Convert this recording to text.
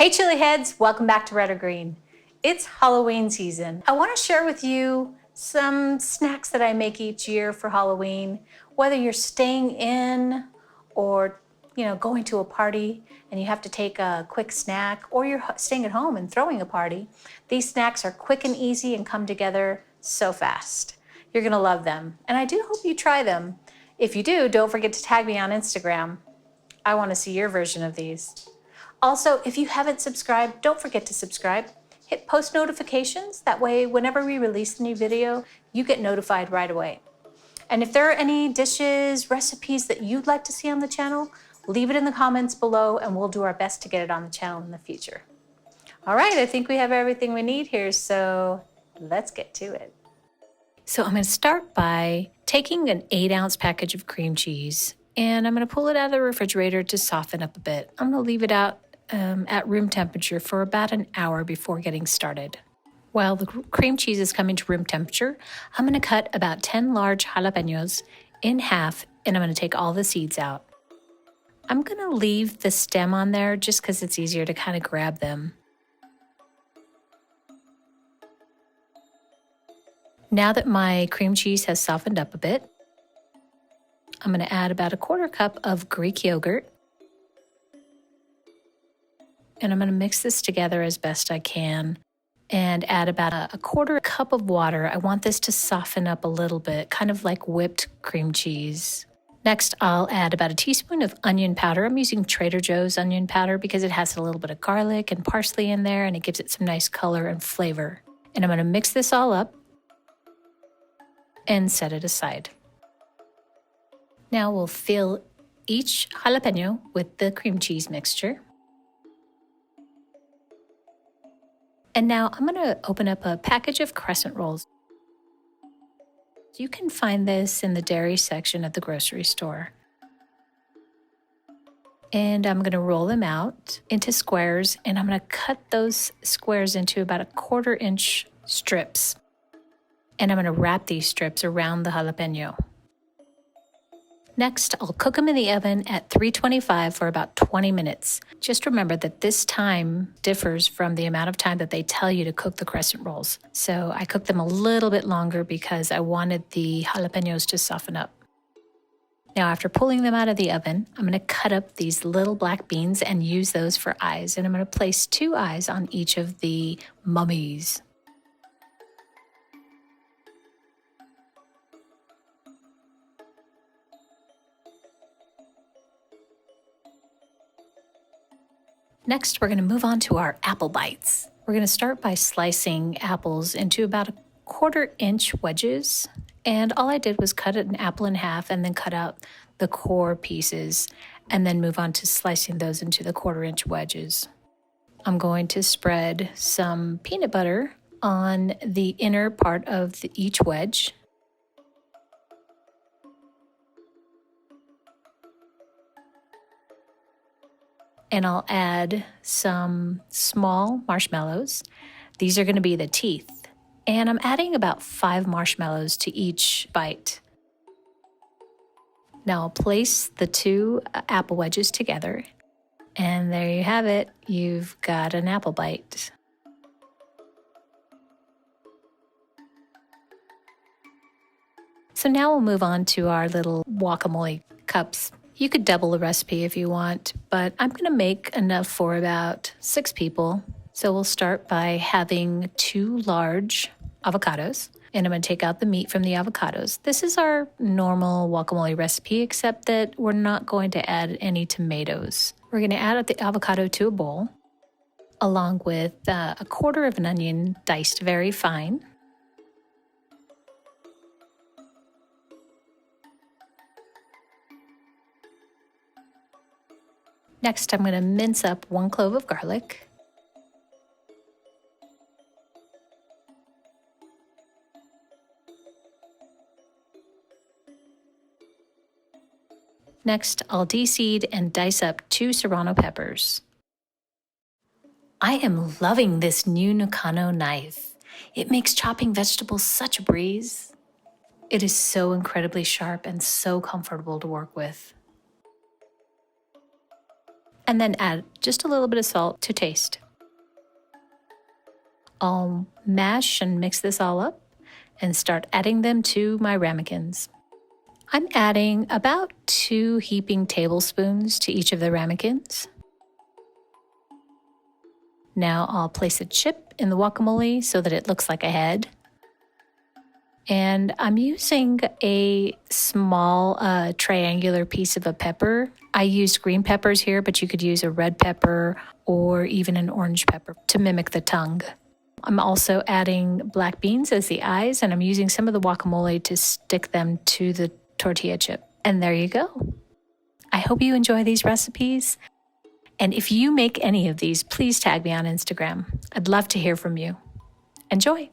Hey chili heads, welcome back to Red or Green. It's Halloween season. I want to share with you some snacks that I make each year for Halloween. Whether you're staying in or going to a party and you have to take a quick snack, or you're staying at home and throwing a party, these snacks are quick and easy and come together so fast. You're gonna love them, and I do hope you try them. If you do, don't forget to tag me on Instagram. I want to see your version of these. Also, if you haven't subscribed, don't forget to subscribe. Hit post notifications. That way, whenever we release a new video, you get notified right away. And if there are any dishes, recipes that you'd like to see on the channel, leave it in the comments below and we'll do our best to get it on the channel in the future. All right, I think we have everything we need here, so let's get to it. So I'm going to start by taking an 8-ounce package of cream cheese and I'm going to pull it out of the refrigerator to soften up a bit. I'm going to leave it out at room temperature for about an hour before getting started. While the cream cheese is coming to room temperature, I'm going to cut about 10 large jalapeños in half and I'm going to take all the seeds out. I'm going to leave the stem on there just because it's easier to kind of grab them. Now that my cream cheese has softened up a bit, I'm going to add about a 1/4 cup of Greek yogurt. And I'm going to mix this together as best I can and add about a 1/4 cup of water. I want this to soften up a little bit, kind of like whipped cream cheese. Next, I'll add about a teaspoon of onion powder. I'm using Trader Joe's onion powder because it has a little bit of garlic and parsley in there and it gives it some nice color and flavor. And I'm going to mix this all up and set it aside. Now we'll fill each jalapeno with the cream cheese mixture. And now I'm going to open up a package of crescent rolls. You can find this in the dairy section at the grocery store. And I'm going to roll them out into squares and I'm going to cut those squares into about a 1/4 inch strips. And I'm going to wrap these strips around the jalapeno. Next, I'll cook them in the oven at 325 for about 20 minutes. Just remember that this time differs from the amount of time that they tell you to cook the crescent rolls. So I cooked them a little bit longer because I wanted the jalapenos to soften up. Now, after pulling them out of the oven, I'm going to cut up these little black beans and use those for eyes. And I'm going to place 2 eyes on each of the mummies. Next, we're going to move on to our apple bites. We're going to start by slicing apples into about a 1/4 inch wedges. And all I did was cut an apple in half and then cut out the core pieces and then move on to slicing those into the 1/4 inch wedges. I'm going to spread some peanut butter on the inner part of each wedge. And I'll add some small marshmallows. These are going to be the teeth. And I'm adding about 5 marshmallows to each bite. Now I'll place the 2 apple wedges together. And there you have it. You've got an apple bite. So now we'll move on to our little guacamole cups. You could double the recipe if you want, but I'm going to make enough for about 6 people. So we'll start by having 2 large avocados, and I'm going to take out the meat from the avocados. This is our normal guacamole recipe, except that we're not going to add any tomatoes. We're going to add the avocado to a bowl, along with a 1/4 of an onion diced very fine. Next, I'm going to mince up 1 clove of garlic. Next, I'll deseed and dice up 2 serrano peppers. I am loving this new Nakano knife. It makes chopping vegetables such a breeze. It is so incredibly sharp and so comfortable to work with. and then add just a little bit of salt to taste. I'll mash and mix this all up and start adding them to my ramekins. I'm adding about 2 heaping tablespoons to each of the ramekins. Now I'll place a chip in the guacamole so that it looks like a head. And I'm using a small triangular piece of a pepper. I used green peppers here, but you could use a red pepper or even an orange pepper to mimic the tongue. I'm also adding black beans as the eyes, and I'm using some of the guacamole to stick them to the tortilla chip. And there you go. I hope you enjoy these recipes. And if you make any of these, please tag me on Instagram. I'd love to hear from you. Enjoy.